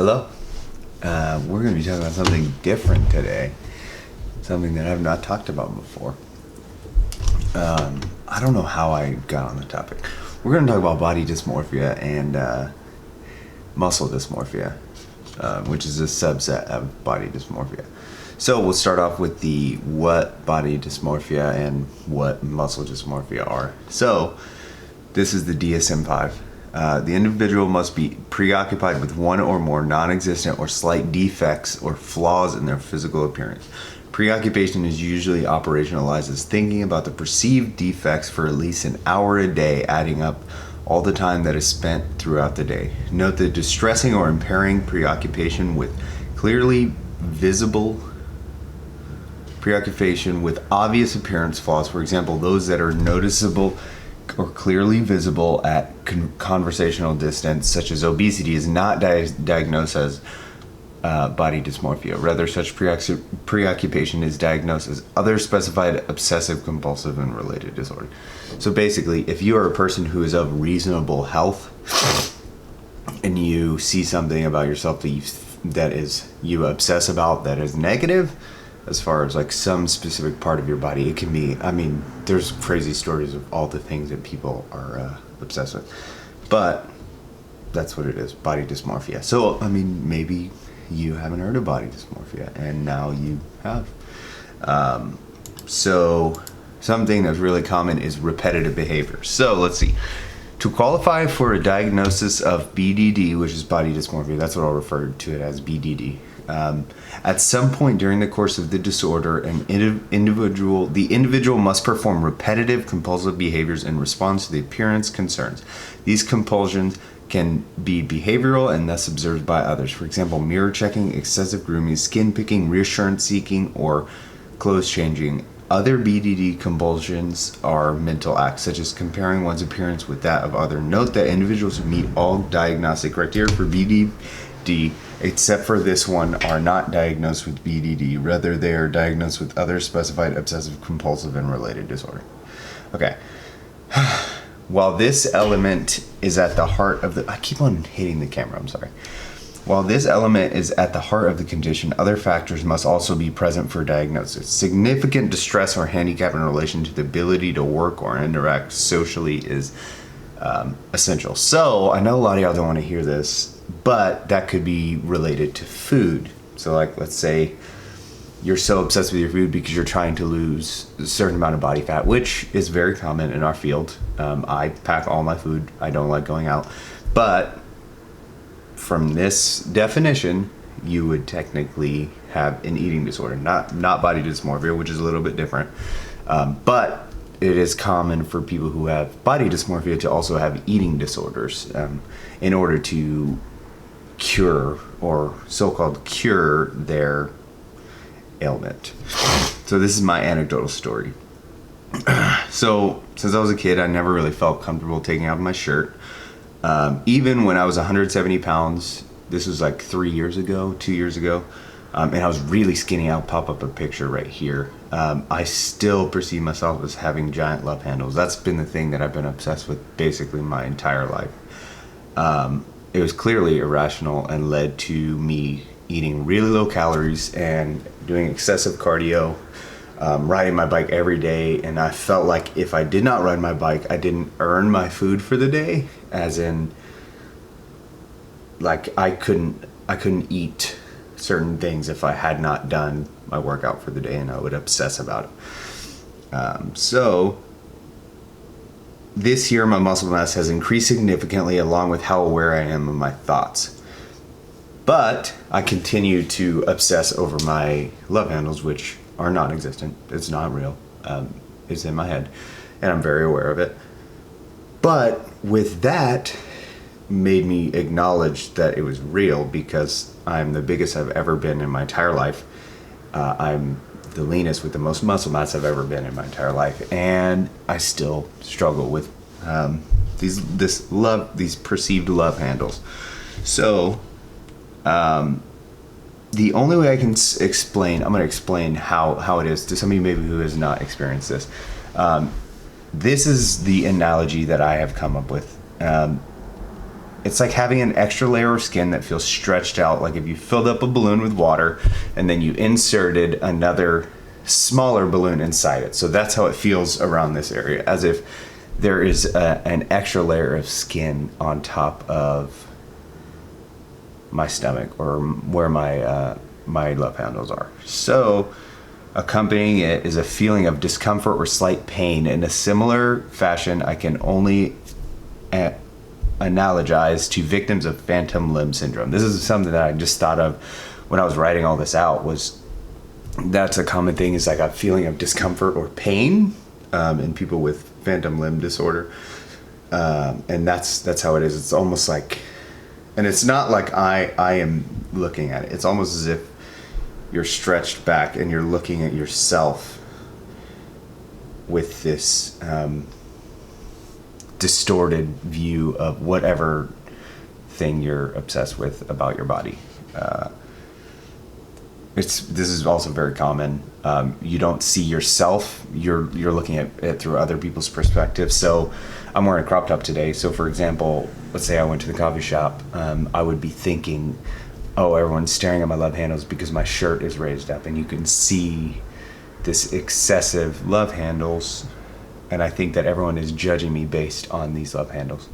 Hello. We're going to be talking about something different today. Something that I've not talked about before. I don't know how I got on the topic. We're going to talk about body dysmorphia and muscle dysmorphia, which is a subset of body dysmorphia. So we'll start off with the what body dysmorphia and what muscle dysmorphia are. So this is the DSM-5. The individual must be preoccupied with one or more non-existent or slight defects or flaws in their physical appearance. Preoccupation is usually operationalized as thinking about the perceived defects for at least an hour a day, adding up all the time that is spent throughout the day. Note that distressing or impairing preoccupation with preoccupation with obvious appearance flaws, for example, those that are noticeable or clearly visible at conversational distance, such as obesity, is not diagnosed as body dysmorphia. Rather, such preoccupation is diagnosed as other specified obsessive compulsive and related disorder. So basically, if you are a person who is of reasonable health and you see something about yourself that you obsess about that is negative, as far as like some specific part of your body, it can be, there's crazy stories of all the things that people are obsessed with, but that's what it is, body dysmorphia. So, maybe you haven't heard of body dysmorphia, and now you have. So something that's really common is repetitive behavior. So let's see. To qualify for a diagnosis of BDD, which is body dysmorphia, that's what I'll refer to it as, BDD. At some point during the course of the disorder, the individual must perform repetitive compulsive behaviors in response to the appearance concerns. These compulsions can be behavioral and thus observed by others. For example, mirror checking, excessive grooming, skin picking, reassurance seeking, or clothes changing. Other BDD compulsions are mental acts, such as comparing one's appearance with that of others. Note that individuals who meet all diagnostic criteria for BDD, except for this one, are not diagnosed with BDD. Rather, they are diagnosed with other specified obsessive compulsive and related disorder. Okay. While this element is at the heart of I keep on hitting the camera, I'm sorry. While this element is at the heart of the condition, other factors must also be present for diagnosis. Significant distress or handicap in relation to the ability to work or interact socially is essential. So, I know a lot of y'all don't want to hear this, but that could be related to food. So, like, let's say you're so obsessed with your food because you're trying to lose a certain amount of body fat, which is very common in our field. I pack all my food. I don't like going out. But from this definition, you would technically have an eating disorder, not body dysmorphia, which is a little bit different. But it is common for people who have body dysmorphia to also have eating disorders in order to cure or so-called cure their ailment. So this is my anecdotal story. So since I was a kid, I never really felt comfortable taking off my shirt. Even when I was 170 pounds, this was like 2 years ago, and I was really skinny. I'll pop up a picture right here. I still perceive myself as having giant love handles. That's been the thing that I've been obsessed with basically my entire life. It was clearly irrational and led to me eating really low calories and doing excessive cardio, riding my bike every day. And I felt like if I did not ride my bike, I didn't earn my food for the day, as in like I couldn't eat certain things if I had not done my workout for the day, and I would obsess about it. So this year my muscle mass has increased significantly, along with how aware I am of my thoughts. But I continue to obsess over my love handles, which are non-existent. It's not real. It's in my head, and I'm very aware of it. But with that, made me acknowledge that it was real, because I'm the biggest I've ever been in my entire life. I'm the leanest with the most muscle mass I've ever been in my entire life, and I still struggle with these perceived love handles. So the only way I can explain, I'm going to explain how it is to somebody maybe who has not experienced this. This is the analogy that I have come up with. it's like having an extra layer of skin that feels stretched out, like if you filled up a balloon with water and then you inserted another smaller balloon inside it. So that's how it feels around this area, as if there is an extra layer of skin on top of my stomach, or where my love handles are. So accompanying it is a feeling of discomfort or slight pain. In a similar fashion, I can only analogize to victims of phantom limb syndrome. This is something that I just thought of when I was writing all this out. Was that's a common thing, is like a feeling of discomfort or pain in people with phantom limb disorder, and that's how it is. It's almost like, and it's not like I am looking at it. It's almost as if you're stretched back and you're looking at yourself with this distorted view of whatever thing you're obsessed with about your body. This is also very common. You don't see yourself. You're looking at it through other people's perspective. So I'm wearing a crop top today. So for example, let's say I went to the coffee shop. I would be thinking, oh, everyone's staring at my love handles because my shirt is raised up, and you can see this excessive love handles, and I think that everyone is judging me based on these love handles.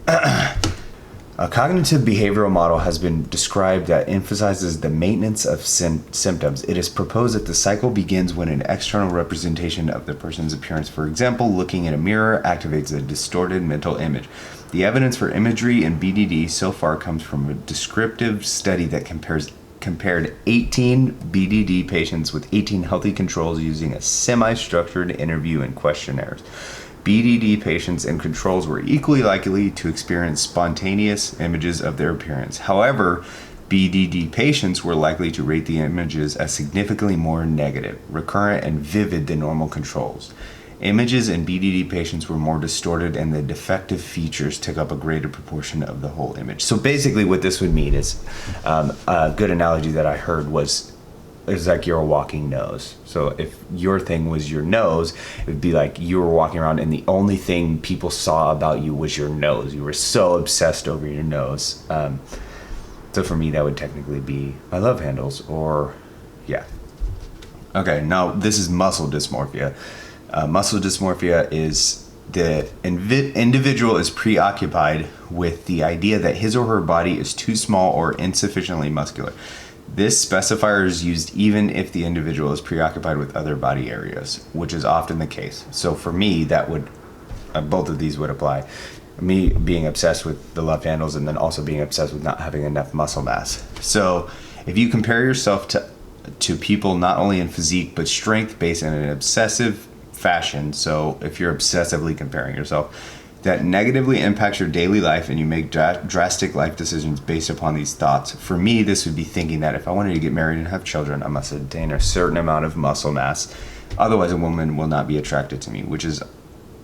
A cognitive behavioral model has been described that emphasizes the maintenance of symptoms. It is proposed that the cycle begins when an external representation of the person's appearance, for example, looking in a mirror, activates a distorted mental image. The evidence for imagery in BDD so far comes from a descriptive study that compared 18 BDD patients with 18 healthy controls using a semi-structured interview and questionnaires. BDD patients and controls were equally likely to experience spontaneous images of their appearance. However, BDD patients were likely to rate the images as significantly more negative, recurrent, and vivid than normal controls. Images in BDD patients were more distorted, and the defective features took up a greater proportion of the whole image. So basically what this would mean is, a good analogy that I heard was, it's like you're a walking nose. So if your thing was your nose, it would be like you were walking around and the only thing people saw about you was your nose. You were so obsessed over your nose. So for me, that would technically be my love handles, or yeah. Okay, now this is muscle dysmorphia. Muscle dysmorphia is the individual is preoccupied with the idea that his or her body is too small or insufficiently muscular. This specifier is used even if the individual is preoccupied with other body areas, which is often the case. So for me, that would, both of these would apply. Me being obsessed with the love handles, and then also being obsessed with not having enough muscle mass. So if you compare yourself to people not only in physique but strength based in an obsessive fashion, so if you're obsessively comparing yourself, that negatively impacts your daily life, and you make drastic life decisions based upon these thoughts. For me, this would be thinking that if I wanted to get married and have children, I must attain a certain amount of muscle mass. Otherwise, a woman will not be attracted to me, which is,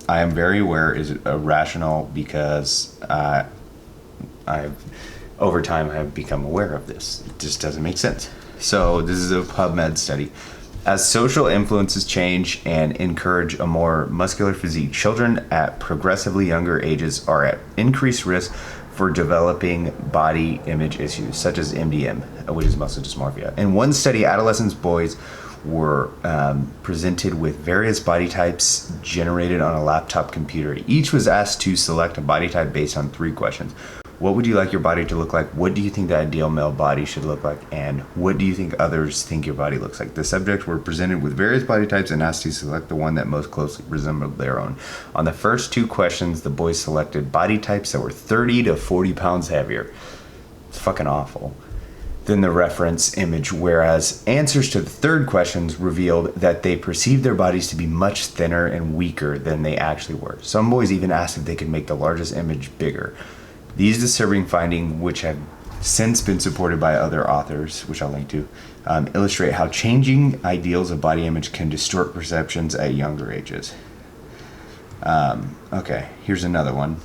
I am very aware, is irrational, because over time I have become aware of this. It just doesn't make sense. So this is a PubMed study. As social influences change and encourage a more muscular physique, children at progressively younger ages are at increased risk for developing body image issues, such as MDM, which is muscle dysmorphia. In one study, adolescent boys were presented with various body types generated on a laptop computer. Each was asked to select a body type based on 3 questions. What would you like your body to look like? What do you think the ideal male body should look like? And what do you think others think your body looks like? The subjects were presented with various body types and asked to select the one that most closely resembled their own. On the first 2 questions, the boys selected body types that were 30 to 40 pounds heavier. It's fucking awful than the reference image, whereas answers to the 3rd questions revealed that they perceived their bodies to be much thinner and weaker than they actually were. Some boys even asked if they could make the largest image bigger. These disturbing findings, which have since been supported by other authors, which I'll link to, illustrate how changing ideals of body image can distort perceptions at younger ages. Okay, here's another one.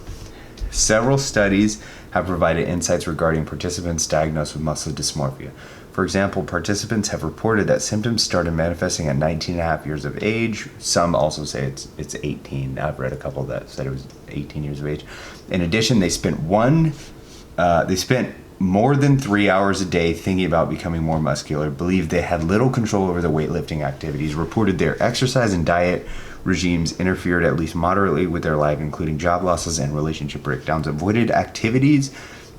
Several studies have provided insights regarding participants diagnosed with muscle dysmorphia. For example, participants have reported that symptoms started manifesting at 19 and a half years of age. Some also say it's 18. I've read a couple that said it was 18 years of age. In addition, they spent 1 They spent more than 3 hours a day thinking about becoming more muscular, believed they had little control over their weightlifting activities, reported their exercise and diet regimes interfered at least moderately with their life, including job losses and relationship breakdowns, avoided activities,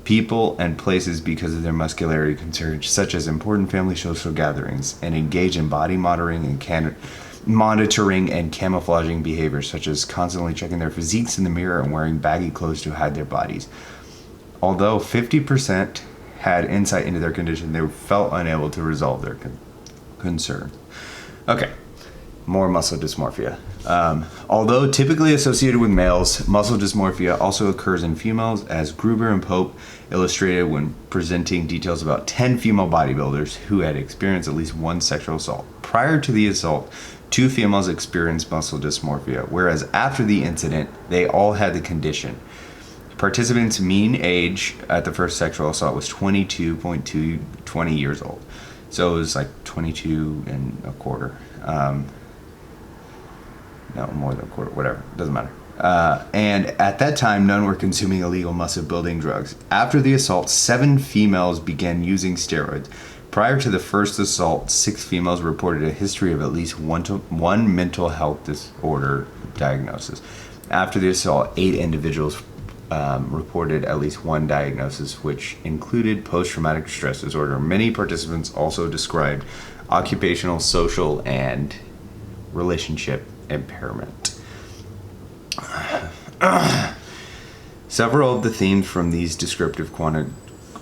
people, and places because of their muscularity concerns, such as important family social gatherings, and engaged in body monitoring and camouflaging behaviors, such as constantly checking their physiques in the mirror and wearing baggy clothes to hide their bodies. Although 50% had insight into their condition, they felt unable to resolve their concern. Okay, more muscle dysmorphia. Although typically associated with males, muscle dysmorphia also occurs in females, as Gruber and Pope illustrated when presenting details about 10 female bodybuilders who had experienced at least one sexual assault. Prior to the assault, 2 females experienced muscle dysmorphia, whereas after the incident, they all had the condition. Participants' mean age at the first sexual assault was 20 years old. So it was like 22 and a quarter. No, more than a quarter, whatever, doesn't matter. And at that time, none were consuming illegal muscle building drugs. After the assault, 7 females began using steroids. Prior to the first assault, 6 females reported a history of at least one mental health disorder diagnosis. After the assault, 8 individuals reported at least one diagnosis, which included post-traumatic stress disorder. Many participants also described occupational, social, and relationship impairment. Several of the themes from these descriptive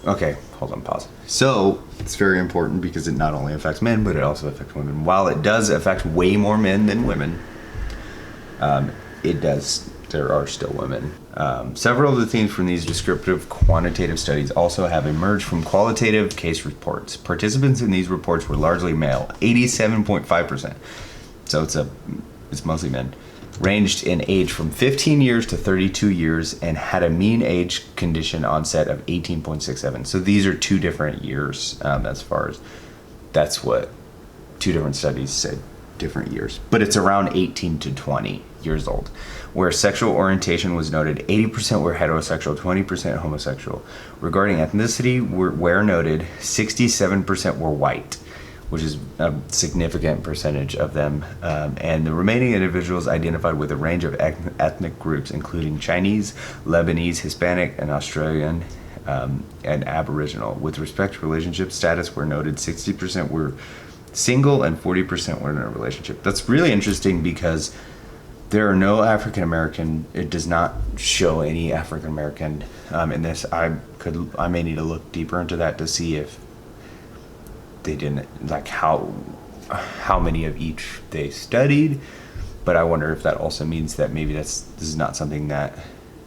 Okay, hold on, pause. So, it's very important because it not only affects men, but it also affects women. While it does affect way more men than women, there are still women. Several of the themes from these descriptive quantitative studies also have emerged from qualitative case reports. Participants in these reports were largely male, 87.5%. So it's mostly men. Ranged in age from 15 years to 32 years and had a mean age condition onset of 18.67. So these are 2 different years as far as that's what 2 different studies said, different years. But it's around 18 to 20 years old. Where sexual orientation was noted, 80% were heterosexual, 20% homosexual. Regarding ethnicity, where noted, 67% were white, which is a significant percentage of them. And the remaining individuals identified with a range of ethnic groups, including Chinese, Lebanese, Hispanic, and Australian, and Aboriginal. With respect to relationship status, where noted, 60% were single and 40% were in a relationship. That's really interesting because there are no African American. It does not show any African American in this. I may need to look deeper into that to see if they didn't, like, how many of each they studied. But I wonder if that also means that maybe this is not something that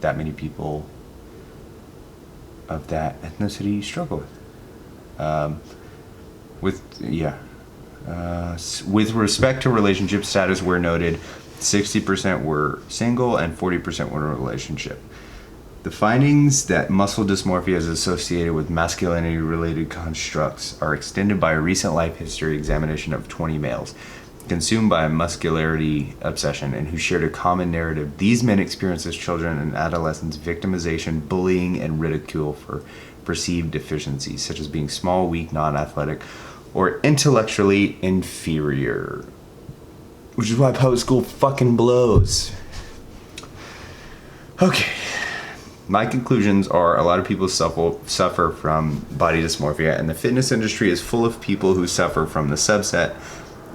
many people of that ethnicity struggle with. With respect to relationship status, where noted, 60% were single and 40% were in a relationship. The findings that muscle dysmorphia is associated with masculinity-related constructs are extended by a recent life history examination of 20 males consumed by a muscularity obsession and who shared a common narrative. These men experienced as children and adolescents victimization, bullying, and ridicule for perceived deficiencies, such as being small, weak, non-athletic, or intellectually inferior. Which is why public school fucking blows. Okay. My conclusions are a lot of people suffer from body dysmorphia, and the fitness industry is full of people who suffer from the subset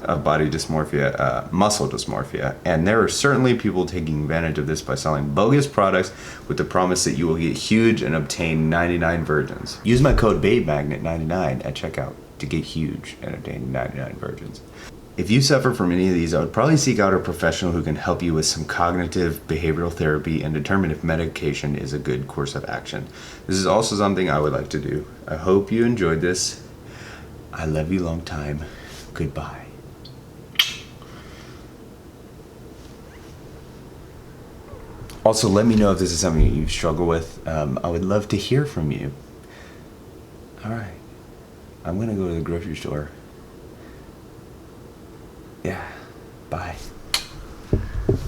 of body dysmorphia, muscle dysmorphia. And there are certainly people taking advantage of this by selling bogus products with the promise that you will get huge and obtain 99 virgins. Use my code BABEMAGNET99 at checkout to get huge and obtain 99 virgins. If you suffer from any of these, I would probably seek out a professional who can help you with some cognitive behavioral therapy and determine if medication is a good course of action. This is also something I would like to do. I hope you enjoyed this. I love you long time. Goodbye. Also, let me know if this is something that you struggle with. I would love to hear from you. All right. I'm going to go to the grocery store. Yeah.